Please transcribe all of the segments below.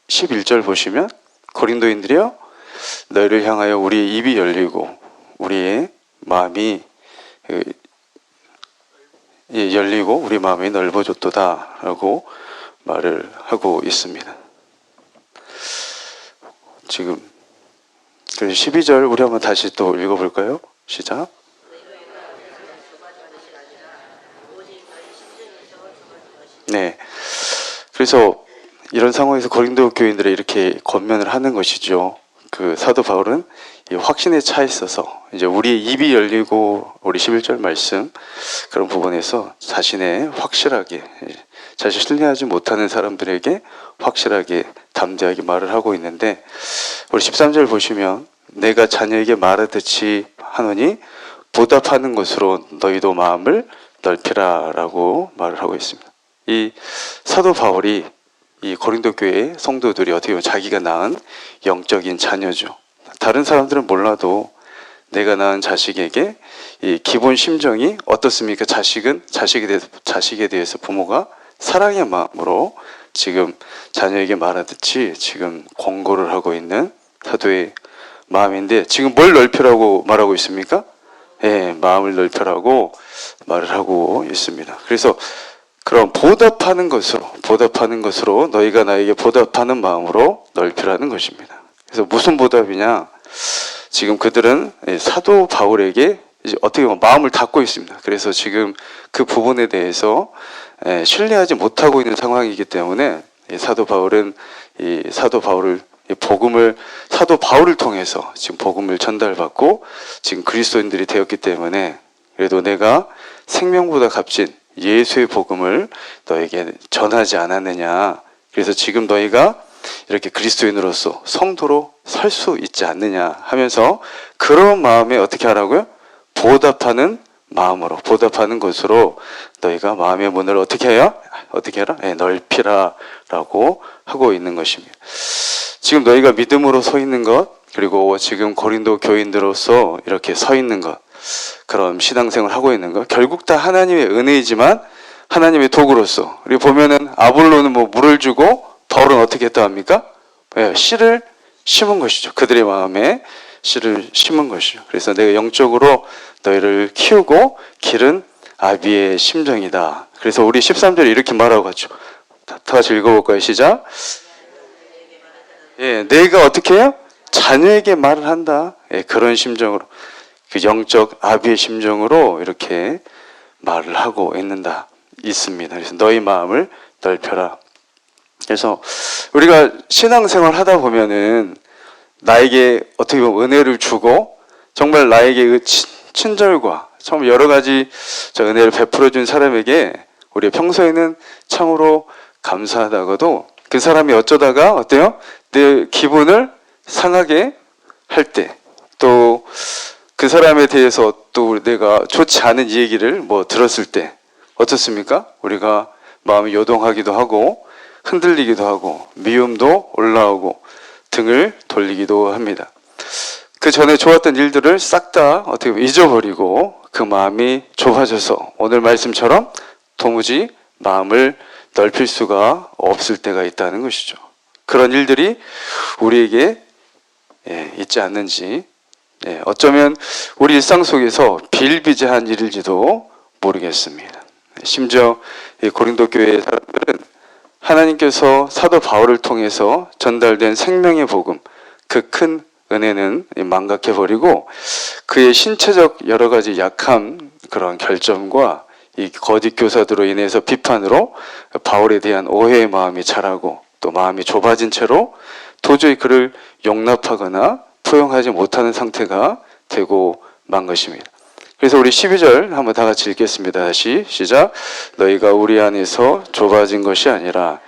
11절 보시면 고린도인들이여 너희를 향하여 우리의 입이 열리고 우리의 마음이 열리고 우리 마음이 넓어졌도다 라고 말을 하고 있습니다. 지금 12절 우리 한번 다시 또 읽어볼까요? 시작. 네. 그래서 이런 상황에서 고린도 교인들이 이렇게 권면을 하는 것이죠. 그 사도 바울은 이 확신에 차 있어서 이제 우리의 입이 열리고 우리 11절 말씀 그런 부분에서 자신의 확실하게 자신 신뢰하지 못하는 사람들에게 확실하게 담대하게 말을 하고 있는데 우리 13절 보시면 내가 자녀에게 말하듯이 하노니 보답하는 것으로 너희도 마음을 넓히라 라고 말을 하고 있습니다. 이 사도 바울이 이 고린도 교회 성도들이 어떻게 보면 자기가 낳은 영적인 자녀죠. 다른 사람들은 몰라도 내가 낳은 자식에게 이 기본 심정이 어떻습니까? 자식에 대해서 부모가 사랑의 마음으로 지금 자녀에게 말하듯이 지금 권고를 하고 있는 사도의 마음인데 지금 뭘 넓히라고 말하고 있습니까? 예, 마음을 넓히라고 말을 하고 있습니다. 그래서 그럼 보답하는 것으로 너희가 나에게 보답하는 마음으로 넓히라는 것입니다. 그래서 무슨 보답이냐? 지금 그들은 사도 바울에게 이제 어떻게 보면 마음을 닫고 있습니다. 그래서 지금 그 부분에 대해서 신뢰하지 못하고 있는 상황이기 때문에 사도 바울을 사도 바울을 통해서 지금 복음을 전달받고 지금 그리스도인들이 되었기 때문에 그래도 내가 생명보다 값진 예수의 복음을 너에게 전하지 않았느냐. 그래서 지금 너희가 이렇게 그리스도인으로서 성도로 설 수 있지 않느냐 하면서 그런 마음에 어떻게 하라고요? 보답하는 마음으로 보답하는 것으로 너희가 마음의 문을 어떻게 해라? 넓히라 라고 하고 있는 것입니다. 지금 너희가 믿음으로 서 있는 것 그리고 지금 고린도 교인들로서 이렇게 서 있는 것 그런 신앙생활을 하고 있는 것 결국 다 하나님의 은혜이지만 하나님의 도구로서 우리 보면은 아볼로는 물을 주고 바울은 어떻게 했다 합니까? 씨를 심은 것이죠. 그들의 마음에 씨를 심은 것이죠. 그래서 내가 영적으로 너희를 키우고 기른 아비의 심정이다. 그래서 우리 13절에 이렇게 말하고 갔죠. 다 같이 읽어볼까요? 시작. 내가 어떻게 해요? 자녀에게 말을 한다. 그런 심정으로 그 영적 아비의 심정으로 이렇게 말을 하고 있습니다. 그래서 너희 마음을 넓혀라. 그래서 우리가 신앙생활 하다 보면은 나에게 어떻게 보면 은혜를 주고 정말 나에게 그 친절과 정말 여러 가지 저 은혜를 베풀어 준 사람에게 우리 평소에는 참으로 감사하다가도 그 사람이 어쩌다가 어때요? 내 기분을 상하게 할 때 또 그 사람에 대해서 또 내가 좋지 않은 얘기를 들었을 때 어떻습니까? 우리가 마음이 요동하기도 하고 흔들리기도 하고 미움도 올라오고 등을 돌리기도 합니다. 그 전에 좋았던 일들을 싹 다 어떻게 보면 잊어버리고 그 마음이 좁아져서 오늘 말씀처럼 도무지 마음을 넓힐 수가 없을 때가 있다는 것이죠. 그런 일들이 우리에게 있지 않는지 어쩌면 우리 일상 속에서 비일비재한 일일지도 모르겠습니다. 심지어 고린도 교회의 사람들은 하나님께서 사도 바울을 통해서 전달된 생명의 복음 그 큰 은혜는 망각해버리고 그의 신체적 여러 가지 약한 그런 결점과 이 거짓 교사들로 인해서 비판으로 바울에 대한 오해의 마음이 자라고 또 마음이 좁아진 채로 도저히 그를 용납하거나 포용하지 못하는 상태가 되고 만 것입니다. 그래서 우리 12절 한번 다 같이 읽겠습니다. 다시 시작. 너희가 우리 안에서 좁아진 것이 아니라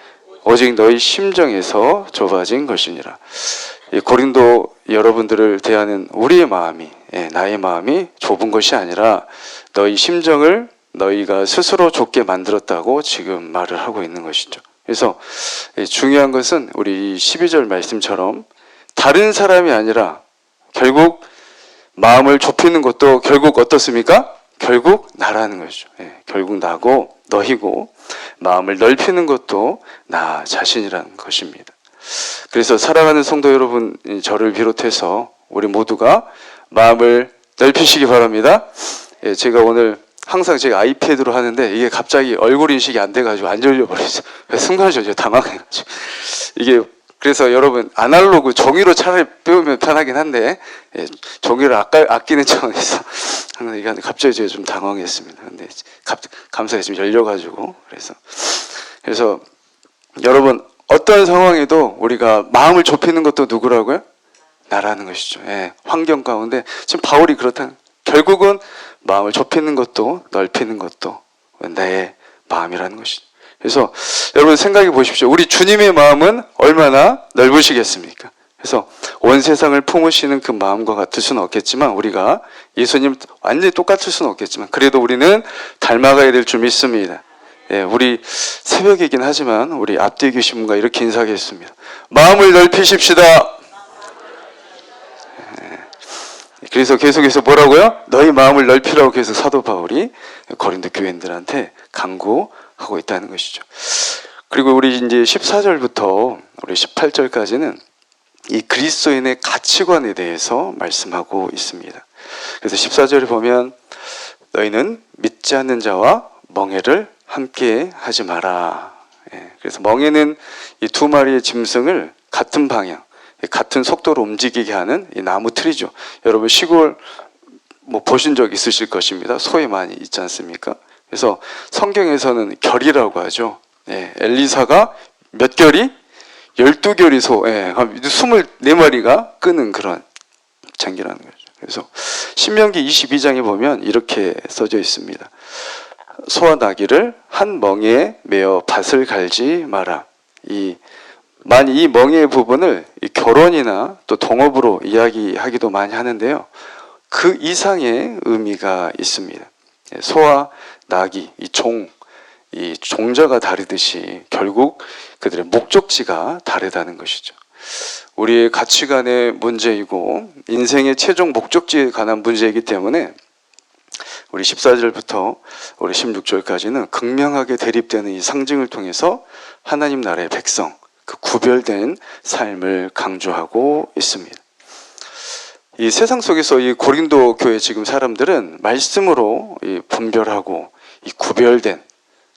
오직 너희 심정에서 좁아진 것이니라. 이 고린도 여러분들을 대하는 우리의 마음이 나의 마음이 좁은 것이 아니라 너희 심정을 너희가 스스로 좁게 만들었다고 지금 말을 하고 있는 것이죠. 그래서 중요한 것은 우리 12절 말씀처럼 다른 사람이 아니라 결국 마음을 좁히는 것도 결국 어떻습니까? 결국 나라는 것이죠. 결국 나고 너희고 마음을 넓히는 것도 나 자신이라는 것입니다. 그래서 사랑하는 성도 여러분, 저를 비롯해서 우리 모두가 마음을 넓히시기 바랍니다. 예, 제가 오늘 항상 제가 아이패드로 하는데 이게 갑자기 얼굴 인식이 안 돼가지고 안 열려버렸어요. 순간적으로 당황해가지고. 이게 그래서 여러분 아날로그 종이로 차라리 배우면 편하긴 한데, 예, 종이를 아끼는 차원에서 항상 이게 갑자기 제가 좀 당황했습니다. 근데 감사히 지금 열려가지고 그래서 여러분 어떤 상황에도 우리가 마음을 좁히는 것도 누구라고요? 나라는 것이죠. 예, 환경 가운데 지금 바울이 그렇다. 결국은 마음을 좁히는 것도 넓히는 것도 나의 마음이라는 것이죠. 그래서 여러분 생각해 보십시오. 우리 주님의 마음은 얼마나 넓으시겠습니까? 그래서 온 세상을 품으시는 그 마음과 같을 수는 없겠지만, 우리가 예수님 완전히 똑같을 수는 없겠지만, 그래도 우리는 닮아가야 될 줄 믿습니다. 예, 우리 새벽이긴 하지만 우리 앞뒤에 계신 분과 이렇게 인사하겠습니다. 마음을 넓히십시다. 예, 그래서 계속해서 뭐라고요? 너희 마음을 넓히라고 계속 사도 바울이 고린도 교인들한테 강구하고 있다는 것이죠. 그리고 우리 이제 14절부터 우리 18절까지는 이 그리스도인의 가치관에 대해서 말씀하고 있습니다. 그래서 14절에 보면 너희는 믿지 않는 자와 멍에를 함께 하지 마라. 예, 그래서 멍에는 이 두 마리의 짐승을 같은 방향, 같은 속도로 움직이게 하는 이 나무 틀이죠. 여러분 시골 뭐 보신 적 있으실 것입니다. 소에 많이 있지 않습니까? 그래서 성경에서는 결이라고 하죠. 예, 엘리사가 몇 결이? 12결이 소, 예, 24마리가 끄는 그런 장기라는 거죠. 그래서 신명기 22장에 보면 이렇게 써져 있습니다. 소와 나귀를 한 멍에에 매어 밭을 갈지 마라. 이 멍에의 부분을 이 결혼이나 또 동업으로 이야기하기도 많이 하는데요. 그 이상의 의미가 있습니다. 소와 나귀, 이 종자가 다르듯이 결국 그들의 목적지가 다르다는 것이죠. 우리의 가치관의 문제이고 인생의 최종 목적지에 관한 문제이기 때문에 우리 14절부터 우리 16절까지는 극명하게 대립되는 이 상징을 통해서 하나님 나라의 백성, 그 구별된 삶을 강조하고 있습니다. 이 세상 속에서 이 고린도 교회 지금 사람들은 말씀으로 이 분별하고 이 구별된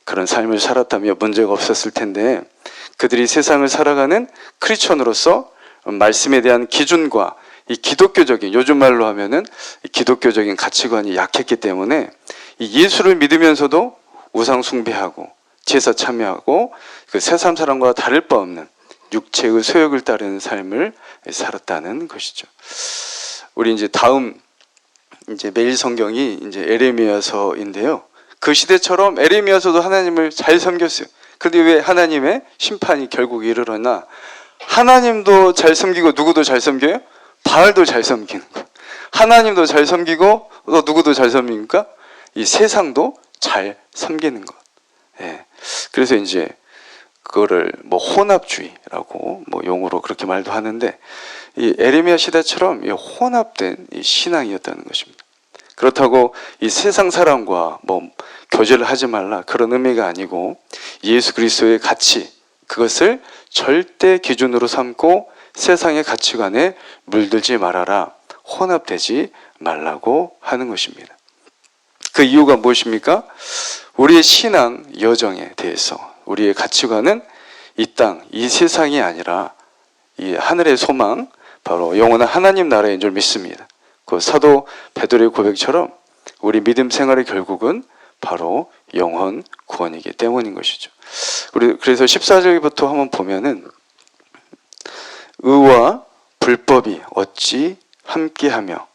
그런 삶을 살았다면 문제가 없었을 텐데, 그들이 세상을 살아가는 크리스천으로서 말씀에 대한 기준과 이 기독교적인, 요즘 말로 하면은 이 기독교적인 가치관이 약했기 때문에 이 예수를 믿으면서도 우상 숭배하고 제사 참여하고 그 세상 사람과 다를 바 없는 육체의 소욕을 따르는 삶을 살았다는 것이죠. 우리 이제 다음 이제 매일 성경이 이제 에레미야서인데요. 그 시대처럼 에레미야서도 하나님을 잘 섬겼어요. 그런데 왜 하나님의 심판이 결국 이르렀나? 하나님도 잘 섬기고 누구도 잘 섬겨요? 바알도 잘 섬기는 거예요. 하나님도 잘 섬기고 또 누구도 잘 섬깁니까? 이 세상도 잘 섬기는 것. 예. 그래서 이제 그거를 뭐 혼합주의라고 뭐 용어로 그렇게 말도 하는데, 이 에레미야 시대처럼 이 혼합된 이 신앙이었다는 것입니다. 그렇다고 이 세상 사람과 뭐 교제를 하지 말라 그런 의미가 아니고, 예수 그리스도의 가치, 그것을 절대 기준으로 삼고 세상의 가치관에 물들지 말아라, 혼합되지 말라고 하는 것입니다. 그 이유가 무엇입니까? 우리의 신앙 여정에 대해서 우리의 가치관은 이 땅, 이 세상이 아니라 이 하늘의 소망, 바로 영원한 하나님 나라인 줄 믿습니다. 그 사도 베드로의 고백처럼 우리 믿음 생활의 결국은 바로 영원 구원이기 때문인 것이죠. 우리 그래서 14절부터 한번 보면은 의와 불법이 어찌 함께하며,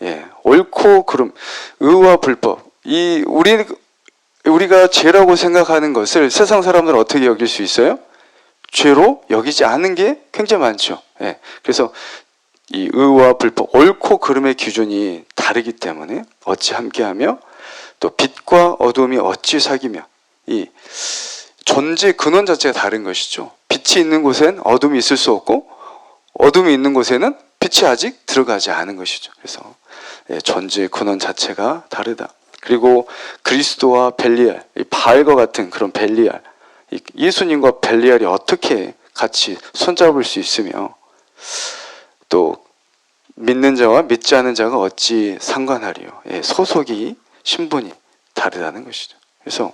예, 옳고 그름, 의와 불법, 이 우리가 죄라고 생각하는 것을 세상 사람들은 어떻게 여길 수 있어요? 죄로 여기지 않은 게 굉장히 많죠. 예, 그래서 이 의와 불법, 옳고 그름의 기준이 다르기 때문에 어찌 함께하며, 또 빛과 어둠이 어찌 사귀며, 이 존재 근원 자체가 다른 것이죠. 빛이 있는 곳엔 어둠이 있을 수 없고, 어둠이 있는 곳에는 빛이 아직 들어가지 않은 것이죠. 그래서 존재의 근원 자체가 다르다. 그리고 그리스도와 벨리알, 이 바알과 같은 그런 벨리알, 예수님과 벨리알이 어떻게 같이 손잡을 수 있으며 또 믿는 자와 믿지 않은 자가 어찌 상관하리요. 예, 소속이 신분이 다르다는 것이죠. 그래서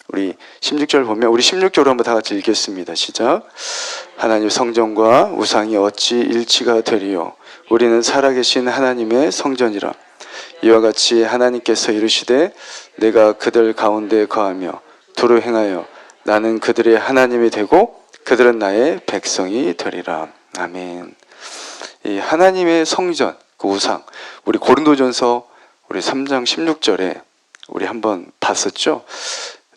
우리 16절 보면 우리 16절로 한번 다 같이 읽겠습니다. 시작. 하나님 성전과 우상이 어찌 일치가 되리요. 우리는 살아계신 하나님의 성전이라. 이와 같이 하나님께서 이르시되 내가 그들 가운데 거하며 두루 행하여 나는 그들의 하나님이 되고 그들은 나의 백성이 되리라. 아멘. 이 하나님의 성전, 그 우상, 우리 고린도전서 우리 3장 16절에 우리 한번 봤었죠.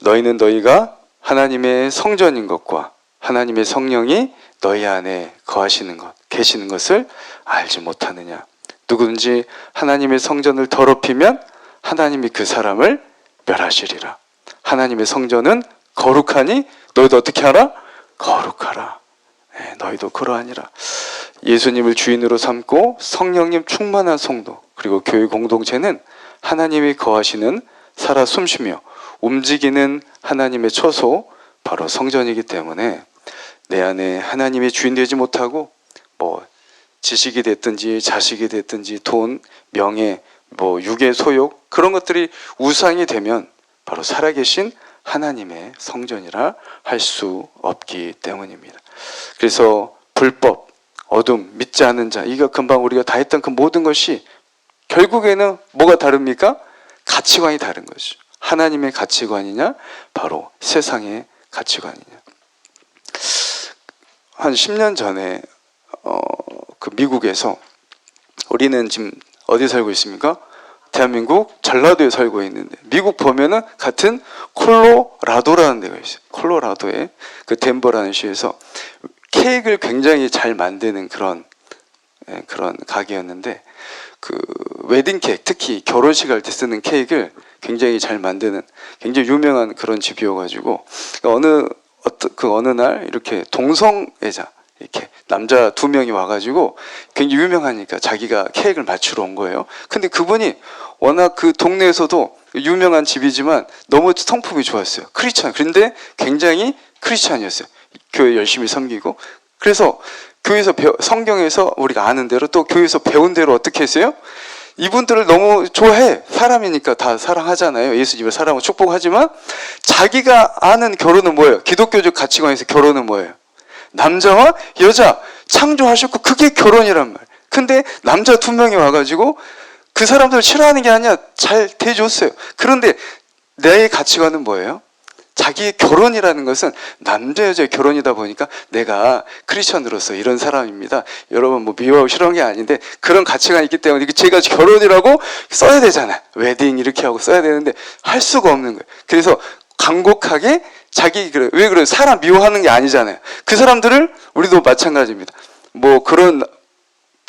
너희는 너희가 하나님의 성전인 것과 하나님의 성령이 너희 안에 거하시는 것, 계시는 것을 알지 못하느냐. 누구든지 하나님의 성전을 더럽히면 하나님이 그 사람을 멸하시리라. 하나님의 성전은 거룩하니 너희도 어떻게 하라? 거룩하라. 네, 너희도 그러하니라. 예수님을 주인으로 삼고 성령님 충만한 성도 그리고 교회 공동체는 하나님이 거하시는 살아 숨쉬며 움직이는 하나님의 처소 바로 성전이기 때문에 내 안에 하나님이 주인 되지 못하고 뭐 지식이 됐든지 자식이 됐든지 돈, 명예, 뭐 육의 소욕 그런 것들이 우상이 되면 바로 살아계신 하나님의 성전이라 할 수 없기 때문입니다. 그래서 불법, 어둠, 믿지 않는 자 이거 금방 우리가 다 했던 그 모든 것이 결국에는 뭐가 다릅니까? 가치관이 다른 것이죠. 하나님의 가치관이냐 바로 세상의 가치관이냐. 한 10년 전에 그 미국에서 우리는 지금 어디 살고 있습니까? 대한민국 전라도에 살고 있는데 미국 보면은 같은 콜로라도라는 데가 있어요. 콜로라도에 그 덴버라는 시에서 케이크를 굉장히 잘 만드는 그런 가게였는데 그 웨딩 케이크 특히 결혼식 할 때 쓰는 케이크를 굉장히 잘 만드는 굉장히 유명한 그런 집이어가지고 어느 날 이렇게 동성애자 이렇게 남자 2명이 와가지고 굉장히 유명하니까 자기가 케이크를 맞추러 온 거예요. 근데 그분이 워낙 그 동네에서도 유명한 집이지만 너무 성품이 좋았어요. 크리스찬. 그런데 굉장히 크리스찬이었어요. 교회 열심히 섬기고. 그래서 교회에서 성경에서 우리가 아는 대로 또 교회에서 배운 대로 어떻게 했어요? 이분들을 너무 좋아해. 사람이니까 다 사랑하잖아요. 예수님을 사랑하고 축복하지만 자기가 아는 결혼은 뭐예요? 기독교적 가치관에서 결혼은 뭐예요? 남자와 여자 창조하셨고 그게 결혼이란 말. 근데 남자 2명이 와가지고 그 사람들을 싫어하는 게 아니야. 잘 대해줬어요. 그런데 내 가치관은 뭐예요? 자기의 결혼이라는 것은 남자 여자의 결혼이다 보니까 내가 크리스천으로서 이런 사람입니다. 여러분 뭐 미워하고 싫어하는 게 아닌데 그런 가치관이 있기 때문에 제가 결혼이라고 써야 되잖아요. 웨딩 이렇게 하고 써야 되는데 할 수가 없는 거예요. 그래서 간곡하게 왜 그래요? 사람 미워하는 게 아니잖아요. 그 사람들을 우리도 마찬가지입니다. 뭐 그런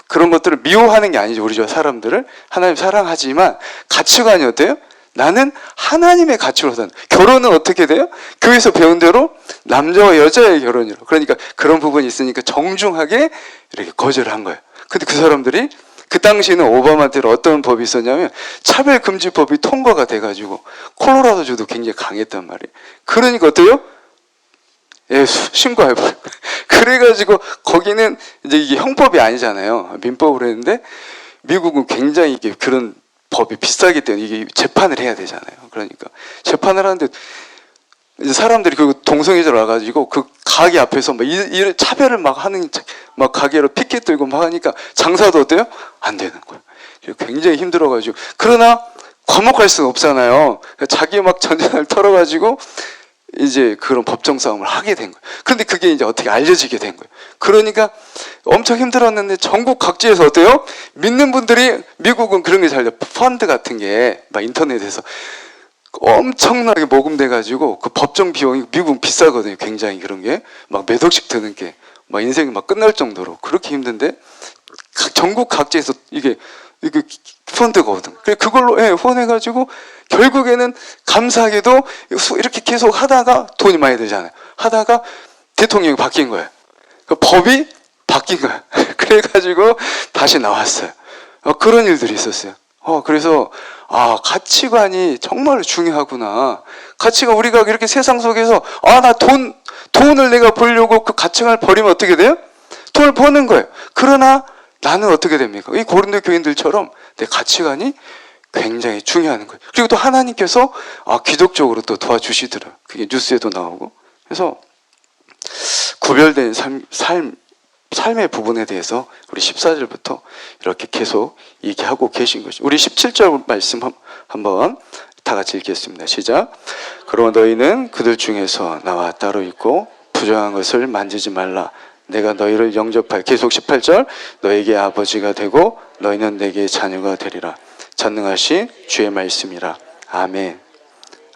것들을 미워하는 게 아니죠. 우리 사람들을 하나님 사랑하지만 가치관이 어때요? 나는 하나님의 가치로 사는. 결혼은 어떻게 돼요? 교회에서 배운 대로 남자와 여자의 결혼이라고. 그러니까 그런 부분이 있으니까 정중하게 이렇게 거절을 한 거예요. 근데 그 사람들이 그 당시에는 오바마 때는 어떤 법이 있었냐면 차별금지법이 통과가 돼가지고 콜로라도주도 굉장히 강했단 말이에요. 그러니까 어때요? 예, 신고해버려요. 그래가지고 거기는 이제 이게 형법이 아니잖아요. 민법으로 했는데 미국은 굉장히 이게 그런 법이 비싸기 때문에 이게 재판을 해야 되잖아요. 그러니까 재판을 하는데 이제 사람들이 그 동성애자로 와가지고 그 가게 앞에서 막 이런 차별을 막 하는 막 가게로 피켓 들고 막 하니까 장사도 어때요? 안 되는 거예요. 굉장히 힘들어가지고 그러나 과목할 수는 없잖아요. 자기 막 전쟁을 털어가지고 이제 그런 법정 싸움을 하게 된 거예요. 그런데 그게 이제 어떻게 알려지게 된 거예요. 그러니까 엄청 힘들었는데 전국 각지에서 어때요? 믿는 분들이 미국은 그런 게 잘 돼요. 펀드 같은 게 막 인터넷에서 엄청나게 모금돼가지고 그 법정 비용이 미국은 비싸거든요. 굉장히 그런 게 막 몇 억씩 드는 게 막 인생이 막 끝날 정도로 그렇게 힘든데 전국 각지에서 이게 펀드가 오거든. 그래 그걸로 후원해가지고 결국에는 감사하게도 이렇게 계속 하다가 돈이 많이 들잖아요. 하다가 대통령이 바뀐 거예요. 그 법이 바뀐 거예요. 그래가지고 다시 나왔어요. 그런 일들이 있었어요. 그래서 가치관이 정말 중요하구나. 가치관 우리가 이렇게 세상 속에서 나 돈 돈을 내가 벌려고 그 가치관을 버리면 어떻게 돼요? 돈을 버는 거예요. 그러나 나는 어떻게 됩니까? 이 고린도 교인들처럼 내 가치관이 굉장히 중요한 거예요. 그리고 또 하나님께서 기독적으로 또 도와주시더라고요. 그게 뉴스에도 나오고. 그래서 구별된 삶의 부분에 대해서 우리 14절부터 이렇게 계속 얘기하고 계신 것이죠. 우리 17절 말씀 한번 다 같이 읽겠습니다. 시작. 그러나 너희는 그들 중에서 나와 따로 있고 부정한 것을 만지지 말라. 내가 너희를 영접하여, 계속 18절, 너에게 아버지가 되고 너희는 내게 자녀가 되리라. 전능하신 주의 말씀이라. 아멘.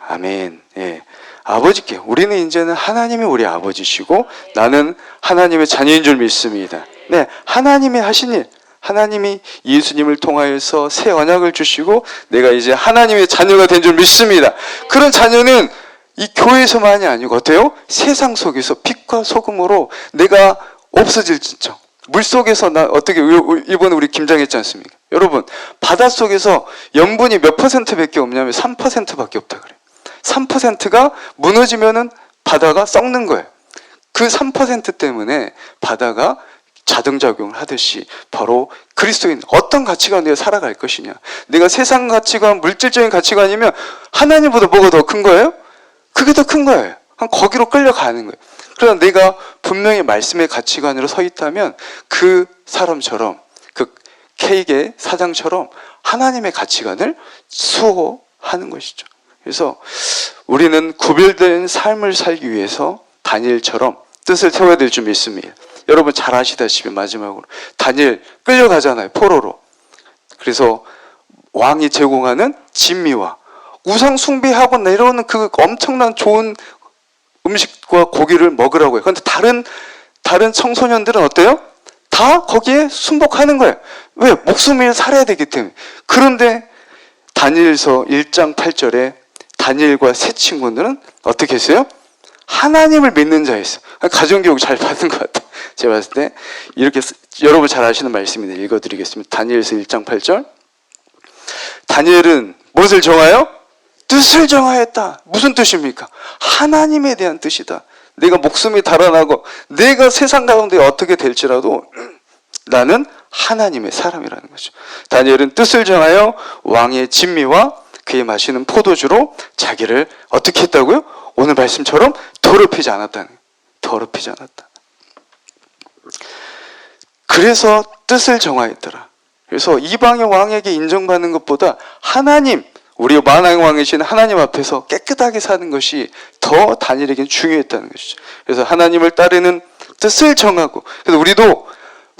아멘. 예. 아버지께, 우리는 이제는 하나님이 우리 아버지시고 나는 하나님의 자녀인 줄 믿습니다. 네, 하나님이 하신 일, 하나님이 예수님을 통하여서 새 언약을 주시고 내가 이제 하나님의 자녀가 된 줄 믿습니다. 그런 자녀는 이 교회에서만이 아니고 어때요? 세상 속에서 빛과 소금으로 내가 없어질 진정. 물속에서 나 어떻게 이번에 우리 김장했지 않습니까? 여러분, 바닷속에서 염분이 몇 %밖에 없냐면 3%밖에 없다 그래요. 3%가 무너지면은 바다가 썩는 거예요. 그 3% 때문에 바다가 자동작용을 하듯이 바로 그리스도인 어떤 가치관 내가 살아갈 것이냐. 내가 세상 가치관, 물질적인 가치관이면 하나님보다 뭐가 더 큰 거예요? 그게 더 큰 거예요. 거기로 끌려가는 거예요. 그러나 내가 분명히 말씀의 가치관으로 서 있다면 그 사람처럼, 그 K의 사장처럼 하나님의 가치관을 수호하는 것이죠. 그래서 우리는 구별된 삶을 살기 위해서 다니엘처럼 뜻을 세워야 될 줄 믿습니다. 여러분 잘 아시다시피 마지막으로 다니엘 끌려가잖아요. 포로로. 그래서 왕이 제공하는 진미와 우상 숭배하고 내려오는 그 엄청난 좋은 음식과 고기를 먹으라고 해요. 그런데 다른 청소년들은 어때요? 다 거기에 순복하는 거예요. 왜? 목숨을 살아야 되기 때문에. 그런데 다니엘서 1장 8절에 다니엘과 세 친구들은 어떻게 했어요? 하나님을 믿는 자였어요. 가정교육 잘 받은 것 같아요. 제가 봤을 때 이렇게 여러분 잘 아시는 말씀인데 읽어드리겠습니다. 다니엘서 1장 8절. 다니엘은 무엇을 정하여? 뜻을 정하였다. 무슨 뜻입니까? 하나님에 대한 뜻이다. 내가 목숨이 달아나고 내가 세상 가운데 어떻게 될지라도 나는 하나님의 사람이라는 거죠. 다니엘은 뜻을 정하여 왕의 진미와 그의 마시는 포도주로 자기를 어떻게 했다고요? 오늘 말씀처럼 더럽히지 않았다는 거예요. 더럽히지 않았다. 그래서 뜻을 정하였더라. 그래서 이방의 왕에게 인정받는 것보다 하나님, 우리 만왕의 왕이신 하나님 앞에서 깨끗하게 사는 것이 더 다니엘에게는 중요했다는 것이죠. 그래서 하나님을 따르는 뜻을 정하고, 그래서 우리도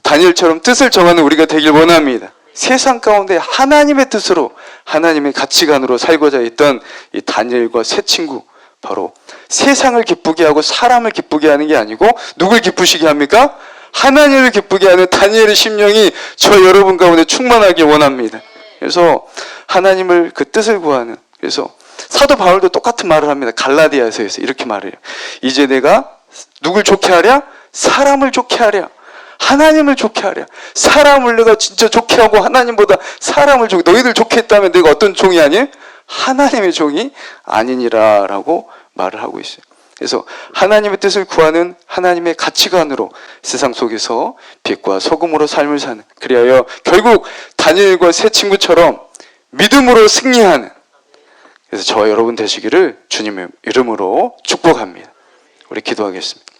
다니엘처럼 뜻을 정하는 우리가 되길 원합니다. 세상 가운데 하나님의 뜻으로, 하나님의 가치관으로 살고자 했던 이 다니엘과 세 친구, 바로 세상을 기쁘게 하고 사람을 기쁘게 하는 게 아니고 누굴 기쁘시게 합니까? 하나님을 기쁘게 하는 다니엘의 심령이 저 여러분 가운데 충만하길 원합니다. 그래서 하나님을 그 뜻을 구하는, 그래서 사도 바울도 똑같은 말을 합니다. 갈라디아서에서 이렇게 말해요. 이제 내가 누굴 좋게 하랴? 사람을 좋게 하랴. 하나님을 좋게 하랴. 사람을 내가 진짜 좋게 하고 하나님보다 사람을 좋게, 너희들 좋게 했다면 내가 어떤 종이 아니에요? 하나님의 종이 아니니라 라고 말을 하고 있어요. 그래서 하나님의 뜻을 구하는 하나님의 가치관으로 세상 속에서 빛과 소금으로 삶을 사는, 그리하여 결국 다니엘과 세 친구처럼 믿음으로 승리하는, 그래서 저와 여러분 되시기를 주님의 이름으로 축복합니다. 우리 기도하겠습니다.